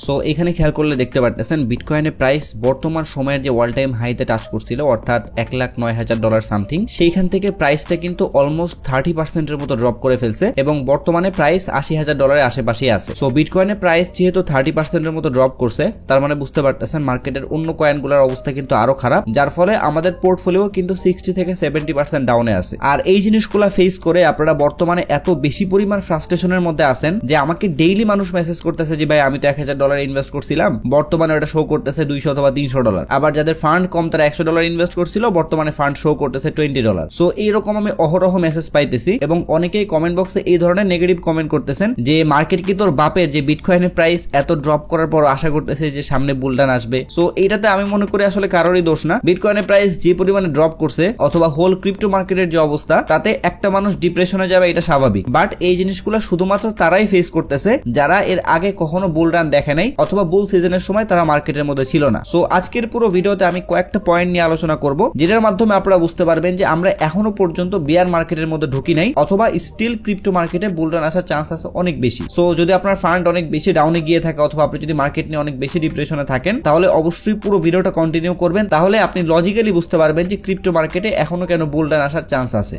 So এখানে খেয়াল করলে দেখতে পারতেছেন বিটকয়েনের প্রাইস বর্তমান সময়ের যে অল টাইম হাইতে টাচ করছিল অর্থাৎ $1,09,000 সামথিং, সেইখান থেকে প্রাইসটা কিন্তু অলমোস্ট 30% মতো ড্রপ করে ফেলছে এবং বর্তমানে প্রাইস $80,000 আশেপাশে আছে। সো বিটকয়েনের প্রাইস যেহেতু 30% মতো ড্রপ করছে, তার মানে বুঝতে পারতেছেন মার্কেটের অন্য কয়েনগুলোর অবস্থা কিন্তু আরো খারাপ, যার ফলে আমাদের পোর্টফোলিও কিন্তু 60 থেকে 70% ডাউনে আছে। আর এই জিনিসগুলা ফেস করে আপনারা বর্তমানে এত বেশি পরিমাণ ফ্রাস্ট্রেশনের মধ্যে আছেন যে আমাকে ডেইলি মানুষ মেসেজ করতেছে যে ভাই আমি তো $1,000 ইনভেস্ট করছিলাম, বর্তমানে ওটা শো করতেছে $200 অথবা $300। আবার যাদের ফান্ড কম তারা $100 ইনভেস্ট করছিল, বর্তমানে ফান্ড শো করতেছে $20। সো এইরকম আমি অহরহ মেসেজ পাইতেছি এবং অনেকেই কমেন্ট বক্সে এই ধরনের নেগেটিভ কমেন্ট করতেছেন যে মার্কেট কি তোর বাপের, যে বিটকয়েনের প্রাইস এত ড্রপ করার পর আশা করতেছে যে সামনে বুলডান আসবে। সো এইটাতে আমি মনে করি আসলে কারোরই দোষ না। বিটকয়েনের প্রাইস যে পরিমাণে ড্রপ করছে অথবা হোল ক্রিপ্টো মার্কেটের যে অবস্থা, তাতে একটা মানুষ ডিপ্রেশনে যাবে, এটা স্বাভাবিক। বাট এই জিনিসগুলো শুধুমাত্র তারাই ফেস করতেছে যারা এর আগে কখনো বুল রান দেখে নাই অথবা বুল সিজনের সময় তারা মার্কেটের মধ্যে ছিল না। সো আজকের পুরো ভিডিওতে আমি কয়েকটা পয়েন্ট নিয়ে আলোচনা করব, যেটার মাধ্যমে আপনারা বুঝতে পারবেন যে আমরা এখনো পর্যন্ত বিয়ার মার্কেটের মধ্যে ঢুকি নাই অথবা স্টিল ক্রিপ্টো মার্কেটে বুল রান আসার চান্স আছে অনেক বেশি। সো যদি আপনার ফান্ড অনেক বেশি ডাউনে গিয়ে থাকে অথবা আপনি যদি মার্কেট নিয়ে অনেক বেশি ডিপ্রেশনে থাকেন, তাহলে অবশ্যই পুরো ভিডিওটা কন্টিনিউ করবেন, তাহলে আপনি লজিক্যালি বুঝতে পারবেন যে ক্রিপ্টো মার্কেটে এখনো কেন বুল রান আসার চান্স আছে।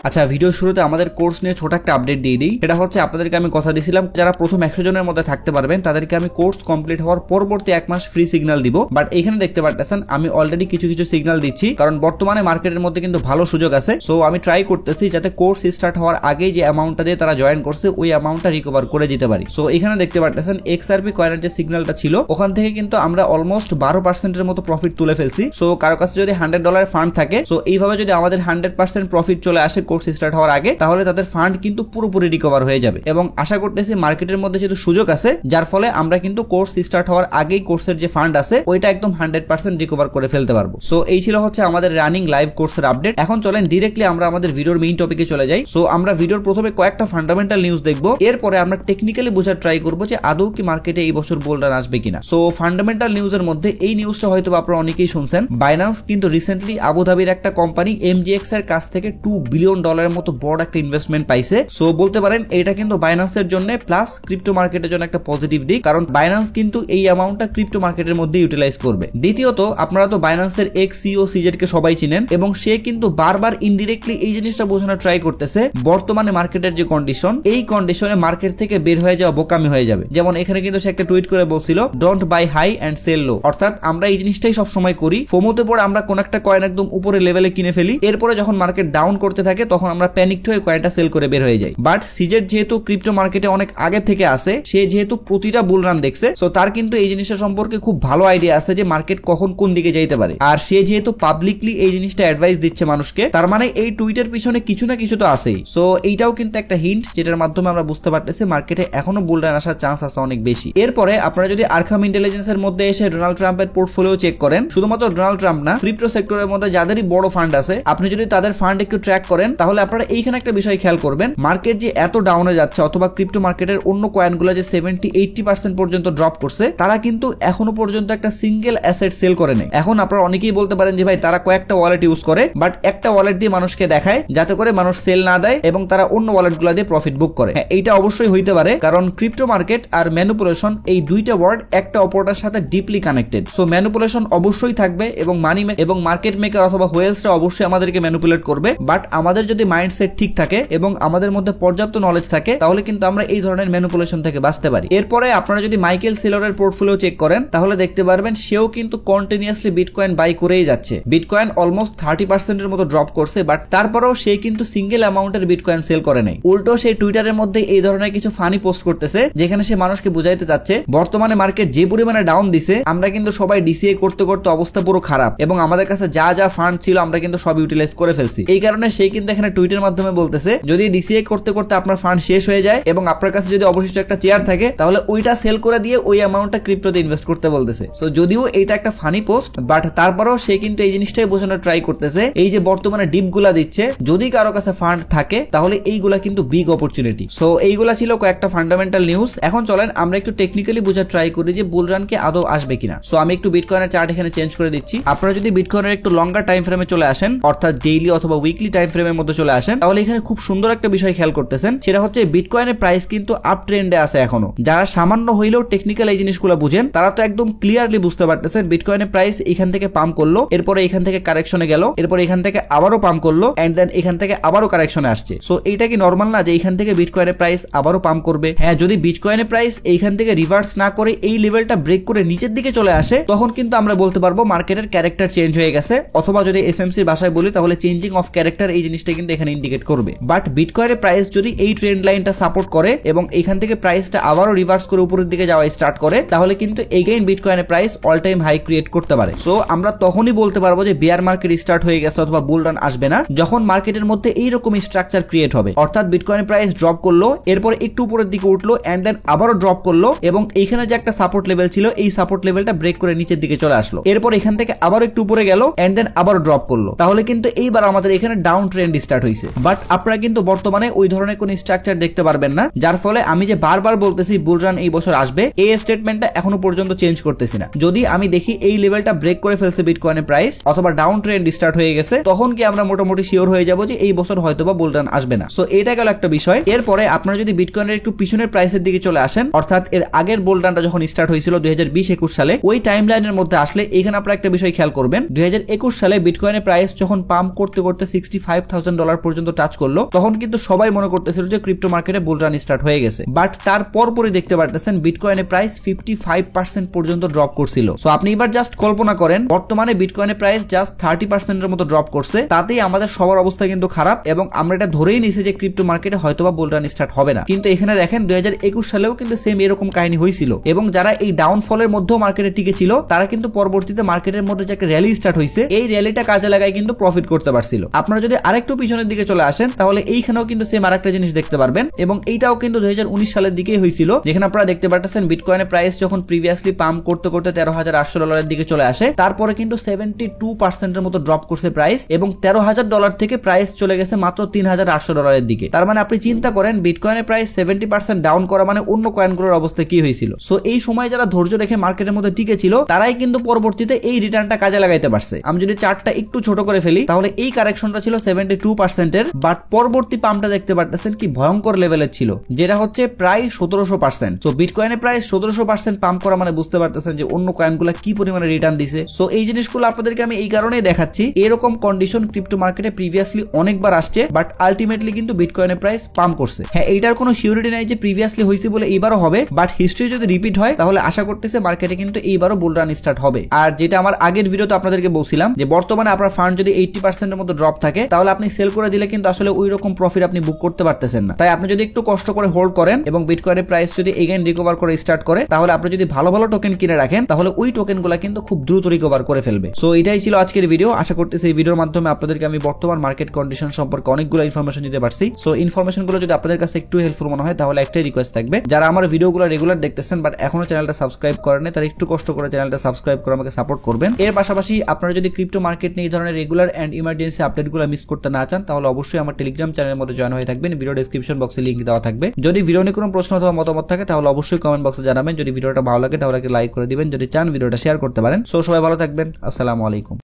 আচ্ছা, ভিডিও শুরুতে আমাদের কোর্স নিয়ে ছোট একটা আপডেট দিয়ে দিই। এটা হচ্ছে আপনাদেরকে আমি কথা দিয়েছিলাম যারা প্রথম 100 জনের মধ্যে থাকতে পারবেন তাদেরকে আমি কোর্স কমপ্লিট হওয়ার পরবর্তী 1 মাস ফ্রি সিগন্যাল দিব। বাট এখানে দেখতে পারতেছেন আমি অলরেডি কিছু সিগন্যাল দিচ্ছি, কারণ বর্তমানে মার্কেটের মধ্যে কিন্তু ভালো সুযোগ আছে। সো আমি ট্রাই করতেছি যাতে কোর্স স্টার্ট হওয়ার আগেই যে অ্যামাউন্টটা দিয়ে তারা জয়েন করছে ওই অ্যামাউন্টটা রিকভার করে দিতে পারি। সো এখানে দেখতে পারতেছেন XRP কয়েনের যে সিগন্যালটা ছিল ওখান থেকে কিন্তু আমরা অলমোস্ট 12% মতো প্রফিট তুলে ফেলছি। সো কারো কাছে যদি $100 ফান্ড থাকে, সো এইভাবে যদি আমাদের 100% প্রফিট চলে আসে কোর্স স্টার্ট হওয়ার আগে, তাহলে তাদের ফান্ড কিন্তু পুরোপুরি রিকভার হয়ে যাবে। এবং আশা করতেছি মার্কেটের মধ্যে যেহেতু সুযোগ আছে, যার ফলে আমরা কিন্তু কোর্স স্টার্ট হওয়ার আগেই কোর্সের যে ফান্ড আছে ওইটা একদম 100% রিকভার করে ফেলতে পারবো। সো এই ছিল হচ্ছে আমাদের রানিং লাইভ কোর্সের আপডেট। এখন চলেন ডিরেক্টলি আমরা আমাদের ভিডিওর মেইন টপিকে চলে যাই। সো আমরা ভিডিওর প্রথমে কয়েকটা ফান্ডামেন্টাল নিউজ দেখবো, এরপরে আমরা টেকনিক্যালি বোঝার ট্রাই করবো যে আদৌ কি মার্কেটে এই বছর বুল রান আসবে কিনা। সো ফান্ডামেন্টাল নিউজের মধ্যে এই নিউজটা হয়তো আপনারা অনেকেই শুনছেন, বাইন্যান্স কিন্তু রিসেন্টলি আবুধাবির একটা কোম্পানি MGX এর কাছ থেকে $2 বিলিয়ন মতো বড় একটা ইনভেস্টমেন্ট পাইছে। সো বলতে পারেন এটা কিন্তু বাইন্যান্সের জন্য প্লাস ক্রিপ্টো মার্কেটের জন্য একটা পজিটিভ দিক, কারণ বাইন্যান্স কিন্তু এই অ্যামাউন্টটা ক্রিপ্টো মার্কেটের মধ্যে ইউটিলাইজ করবে। দ্বিতীয়ত, আপনারা তো বাইন্যান্সের এক্স সিইও সিজেড কে সবাই চিনেন এবং সে কিন্তু বারবার ইনডিরেক্টলি এই জিনিসটা বোঝানোর ট্রাই করতেছে বর্তমানে মার্কেটের যে কন্ডিশন, এই কন্ডিশনে মার্কেট থেকে বের হয়ে যাওয়া বোকামি হয়ে যাবে। যেমন এখানে কিন্তু সে একটা টুইট করে বলছিল don't buy high and sell low, অর্থাৎ আমরা এই জিনিসটাই সবসময় করি, ফোমোতে পড়ে আমরা কোন একটা কয়েন একদম উপরে লেভেলে কিনে ফেলি, এরপরে যখন মার্কেট ডাউন করতে থাকে তখন আমরা প্যানিকড হয়ে কয়েনটা সেল করে বের হয়ে যায়। বাট সিজেড যেহেতু ক্রিপ্টো মার্কেটে অনেক আগে থেকে আছে, সে যেহেতু প্রতিটা বুল রান দেখছে, সো তার কিন্তু এই জিনিসটা সম্পর্কে খুব ভালো আইডিয়া আছে যে মার্কেট কখন কোন দিকে যাইতে পারে। আর সে যেহেতু পাবলিকলি এই জিনিসটা অ্যাডভাইস দিচ্ছে মানুষকে, তার মানে এই টুইটের পিছনে কিছু না কিছু তো আছেই। সো এইটাও কিন্তু একটা হিন্ট যেটার মাধ্যমে আমরা বুঝতে পারতেছি মার্কেটে এখনো বুল রান আসার চান্স আছে অনেক বেশি। এরপরে আপনারা যদি আরখাম ইন্টেলিজেন্সের মধ্যে এসে ডোনাল্ড ট্রাম্পের পোর্টফোলিও চেক করেন, শুধুমাত্র ডোনাল্ড ট্রাম্প না, ক্রিপ্টো সেক্টরের মধ্যে যাদেরই বড় ফান্ড আছে, আপনি যদি তাদের ফান্ড একটু ট্র্যাক করেন, তাহলে আপনারা এইখানে একটা বিষয় খেয়াল করবেন, মার্কেট যে এত ডাউনে যাচ্ছে অথবা ক্রিপ্টো মার্কেটের অন্য কয়েনগুলো যে 70-80% পর্যন্ত ড্রপ করছে, তারা কিন্তু এখনো পর্যন্ত একটা সিঙ্গেল অ্যাসেট সেল করে নেই। এখন আপনারা অনেকেই বলতে পারেন যে ভাই তারা কয়েকটা ওয়ালেট ইউজ করে, বাট একটা ওয়ালেট দিয়ে মানুষকে দেখায় যাতে করে মানুষ সেল না দেয় এবং তারা অন্য ওয়ালেটগুলো দিয়ে প্রফিট বুক করে। হ্যাঁ, এইটা অবশ্যই হইতে পারে, কারণ ক্রিপ্টো মার্কেট আর ম্যানিপুলেশন এই দুইটা ওয়ার্ড একটা অপরটার সাথে ডিপলি কানেক্টেড। সো ম্যানিপুলেশন অবশ্যই থাকবে এবং এবং মার্কেট মেকার অথবা হোয়েলসরা অবশ্যই আমাদেরকে ম্যানিপুলেট করবে। বাট আমাদের যদি মাইন্ডসেট ঠিক থাকে এবং আমাদের মধ্যে পর্যাপ্ত নলেজ থাকে, তাহলে কিন্তু আমরা এই ধরনের ম্যানিপুলেশন থেকে বাঁচতে পারি। এরপরে আপনারা যদি মাইকেল সেলরের পোর্টফোলিও চেক করেন, তাহলে দেখতে পারবেন সেও কিন্তু কন্টিনিউয়াসলি বিটকয়েন বাই করেই যাচ্ছে। বিটকয়েন অলমোস্ট 30% এর মতো ড্রপ করছে, বাট তারপরেও সে কিন্তু সিঙ্গেল অ্যামাউন্টের বিটকয়েন সেল করে নাই। উল্টো সে টুইটারের মধ্যে এই ধরনের কিছু ফানি পোস্ট করতেছে, যেখানে সে মানুষকে বুঝাইতে চাচ্ছে বর্তমানে মার্কেট যে পরিমাণে ডাউন দিছে, আমরা কিন্তু সবাই ডিসিএ করতে করতে অবস্থা পুরো খারাপ এবং আমাদের কাছে যা যা ফান্ড ছিল আমরা কিন্তু সব ইউটিলাইজ করে ফেলছি। এই কারণে সে কিন্তু এখানে টুইটের মাধ্যমে বলতেছে যদি ডিসিএ করতে করতে আপনার ফান্ড শেষ হয়ে যায় এবং আপনার কাছে যদি অবশিষ্ট একটা চেয়ার থাকে, তাহলে ওইটা সেল করে দিয়ে ওই অ্যামাউন্টটা ক্রিপ্টোতে ইনভেস্ট করতে বলতেছে। সো যদিও এইটা একটা ফানি পোস্ট, বাট তারপরেও সে কিন্তু এই জিনিসটাই বোঝানোর ট্রাই করতেছে এই যে বর্তমানে ডিপগুলা দিচ্ছে, যদি কারো কাছে ফান্ড থাকে তাহলে এইগুলা কিন্তু বিগ অপরচুনিটি। সো এইগুলা ছিল কয়েকটা ফান্ডামেন্টাল নিউজ। এখন চলেন আমরা একটু টেকনিক্যালি বোঝার ট্রাই করি যে বুল রান কি আদৌ আসবে কিনা। সো আমি একটু বিটকয়েনের চার্ট এখানে চেঞ্জ করে দিচ্ছি। আপনারা যদি বিটকয়েনের একটু লঙ্গার টাইম ফ্রেমে চলে আসেন, অর্থাৎ ডেইলি অথবা উইকলি টাইম ফ্রেমের মধ্যে চলে আসেন তাহলে এখানে খুব সুন্দর একটা বিষয় খেয়াল করতেছেন, সেটা হচ্ছে বিটকয়েনের প্রাইস কিন্তু আপ ট্রেন্ডে আছে এখনো। যারা সামান্য হইলেও টেকনিক্যাল এই জিনিসগুলো বুঝেন তারা তো একদম ক্লিয়ারলি বুঝতে পারতেছেন বিটকয়েনের প্রাইস এখান থেকে পাম্প করলো, এরপরে এখান থেকে কারেকশনে গেল, এরপর এখান থেকে আবারও পাম্প করলো, এন্ড দেন এখান থেকে আবারও কারেকশনে আসছে। সো এইটা কি নরমাল না যে এখান থেকে বিটকয়েনের প্রাইস আবারও পাম্প করবে? হ্যাঁ, যদি বিটকয়েনের প্রাইস এইখান থেকে রিভার্স না করে এই লেভেলটা ব্রেক করে নিচের দিকে চলে আসে তখন কিন্তু আমরা বলতে পারবো মার্কেটের ক্যারেক্টার চেঞ্জ হয়ে গেছে, অথবা যদি এসএমসি ভাষায় বলি তাহলে চেঞ্জিং অফ ক্যারেক্টার এই জিনিসটা কিন্তু এখানে ইন্ডিকেট করবে। বাট বিটকয়েনের প্রাইস যদি এই ট্রেন্ড লাইনটা সাপোর্ট করে এবং এখান থেকে প্রাইসটা আবারও রিভার্স করে উপরের দিকে যাওয়া স্টার্ট করে তাহলে কিন্তু এগেইন বিটকয়েনের price all time high create করতে পারে। সো আমরা তখনই বলতে পারবো যে বিয়ার মার্কেট স্টার্ট হয়ে গেছে অথবা বুল রান আসবে না যখন মার্কেটের মধ্যে এইরকম স্ট্রাকচার ক্রিয়েট হবে, অর্থাৎ বিটকয়েনের প্রাইস ড্রপ করলো, এরপর একটু উপরের দিকে উঠলো এন্ড দেন আবারও ড্রপ করলো এবং এইখানে যে একটা সাপোর্ট লেভেল ছিল এই সাপোর্ট লেভেলটা ব্রেক করে নিচের দিকে চলে আসলো, এরপর এখান থেকে আবার একটু উপরে গেল এন্ড দেন আবারও ড্রপ করলো, তাহলে কিন্তু এইবার আমাদের এখানে ডাউন ট্রেন্ড স্টার্ট হয়েছে। বাট আপনারা কিন্তু বর্তমানে ওই ধরনের কোন স্ট্রাকচার দেখতে পারবেন না, যার ফলে আমি যে বারবার বলতেছি বুল রান এই বছর আসবে এই স্টেটমেন্টটা এখনো পর্যন্ত চেঞ্জ করতেছি না। যদি আমি দেখি এই লেভেলটা ব্রেক করে ফেলছে বিটকয়েনের প্রাইস অথবা ডাউন ট্রেন্ড স্টার্ট হয়ে গেছে তখন কি আমরা মোটামুটি শিওর হয়ে যাব যে এই বছর হয়তোবা বুল রান আসবে না। সো এটা গেল একটা বিষয়। এরপরে আপনারা যদি বিটকয়েনের একটু পিছনের প্রাইসের দিকে চলে আসেন, অর্থাৎ এর আগের বুল রানটা যখন স্টার্ট হয়েছিল 2020-21 সালে ওই টাইম লাইনের মধ্যে আসলে এখানে আপনারা একটা বিষয় খেয়াল করবেন, 2021 সালে বিটকয়েনের প্রাইস যখন পাম্প করতে করতে $65,000 পর্যন্ত টাচ করলো তখন কিন্তু সবাই মনে করতেছিল যে ক্রিপ্টো মার্কেটে বুল রান স্টার্ট হয়ে গেছে। বাট তার পরপরই দেখতে পারতেছেন বিটকয়েনের প্রাইস 55% পর্যন্ত ড্রপ করছিল। সো আপনি এবার জাস্ট কল্পনা করেন বর্তমানে বিটকয়েনের প্রাইস জাস্ট 30% এর মতো ড্রপ করছে, তাতেই আমাদের সবার অবস্থা কিন্তু খারাপ এবং আমরা এটা ধরেই নিছি যে ক্রিপ্টো মার্কেটে হয়তোবা বুল রান স্টার্ট হবে না। কিন্তু এখানে দেখেন 2021 সালেও কিন্তু সেম এরকম কাহিনী হয়েছিল এবং যারা এই ডাউনফলের মধ্যেও মার্কেটে টিকে ছিল তারা কিন্তু পরবর্তীতে মার্কেটের মধ্যে যে একটা র্যালি স্টার্ট হয়েছে এই র্যালিটা কাজে লাগায় কিন্তু প্রফিট করতে পারছিল। আপনারা যদি আরেকটু পিছনের দিকে চলে আসেন তাহলে এইখানেও কিন্তু সেম আরেকটা জিনিস দেখতে পারবেন এবং এইটাও কিন্তু 2019 সালের দিকেই হয়েছিল, যেখানে আপনারা দেখতে পাচ্ছেন বিটকয়েনের প্রাইস যখন প্রিভিয়াসলি পাম্প করতে করতে $13,800 দিকে চলে আসে তারপরে কিন্তু 72% এর মতো ড্রপ করছে প্রাইস এবং $13,000 থেকে প্রাইস চলে গেছে মাত্র $3,800 দিকে। তার মানে আপনি চিন্তা করেন বিটকয়েনের প্রাইস 70% ডাউন করা মানে অন্য কয়েনগুলোর অবস্থা কি হয়েছিল। সো এই সময় যারা ধৈর্য রেখে মার্কেটের মধ্যে টিকে ছিল তারাই কিন্তু পরবর্তীতে এই রিটার্নটা কাজে লাগাইতে পারছে। আমি যদি চার্টটা একটু ছোট করে ফেলি তাহলে এই কারেকশনটা ছিল 72% এর, বাট পরবর্তী পাম্পটা দেখতে পারতেছেন কি ভয়ঙ্কর লেভেলের ছিল, যেটা হচ্ছে প্রায় 1700%। সো বিটকয়েনে প্রায় 1700% পাম্প করা মানে বুঝতে পারতেছেন যে অন্য কয়েনগুলো কি পরিমাণে রিটার্ন দিছে। সো এই জিনিসগুলো আপনাদেরকে আমি এই কারণেই দেখাচ্ছি, এরকম কন্ডিশন ক্রিপ্টো মার্কেটে প্রিভিয়াসলি অনেকবার আসছে বাট আলটিমেটলি কিন্তু বিটকয়েনের প্রাইস পাম্প করছে। হ্যাঁ, এইটার কোনো সিউরিটি নাই যে প্রিভিয়াসলি হয়েছে বলে এইবারও হবে, বাট হিস্ট্রি যদি রিপিট হয় তাহলে আশা করতেছে মার্কেটে কিন্তু এইবারও বুল রান স্টার্ট হবে। আর যেটা আমার আগের ভিডিওতে আপনাদেরকে বলছিলাম যে বর্তমানে আপনার ফান্ড যদি 80% এর মতো ড্রপ থাকে তাহলে আপনি সেল করে দিলে কিন্তু আসলে ওই রকম প্রফিট আপনি বুক করতে পারতেছেন না। তাই আপনি যদি একটু কষ্ট করে হোল্ড করেন এবং বিটকয়েনের প্রাইস যদি এগেইন রিকভার করে স্টার্ট করে তাহলে আপনি যদি ভালো ভালো টোকেন কিনে রাখেন তাহলে ওই টোকেনগুলো কিন্তু খুব দ্রুত রিকভার করে ফেলবে। সো এটাই ছিল আজকের ভিডিও। আশা করতেছি এই ভিডিওর মাধ্যমে আপনাদেরকে আমি বর্তমান মার্কেট কন্ডিশন সম্পর্কে অনেকগুলো ইনফরমেশন দিতে পারছি। সো ইনফরমেশনগুলো যদি আপনাদের কাছে একটু হেল্পফুল মনে হয় তাহলে একটাই রিকোয়েস্ট থাকবে, যারা আমার ভিডিওগুলো রেগুলার দেখতেছেন বাট এখনো চ্যানেলটা সাবস্ক্রাইব করেন তারা একটু কষ্ট করে চ্যানেলটা সাবস্ক্রাইব করে আমাকে সাপোর্ট করবেন। এর পাশাপাশি আপনারা যদি ক্রিপ্টো মার্কেট নিয়ে এই ধরনের রেগুলার এন্ড ইমার্জেন্সি আপডেটগুলো মিস করতে না চান তাহলে অবশ্যই আমার টেলিগ্রাম চ্যানেলের মধ্যে জয়েন হয়ে থাকবেন, ভিডিও ডেসক্রিপশন বক্সে লিংক দেওয়া থাকবে। যদি ভিডিও নিয়ে কোনো প্রশ্ন অথবা মতামত থাকে তাহলে অবশ্যই কমেন্ট বক্সে জানাবেন। যদি ভিডিওটা ভালো লাগে তাহলে লাইক করে দিবেন, যদি চান ভিডিওটা শেয়ার করতে পারেন। সো সবাই ভালো থাকবেন, আসসালামু আলাইকুম।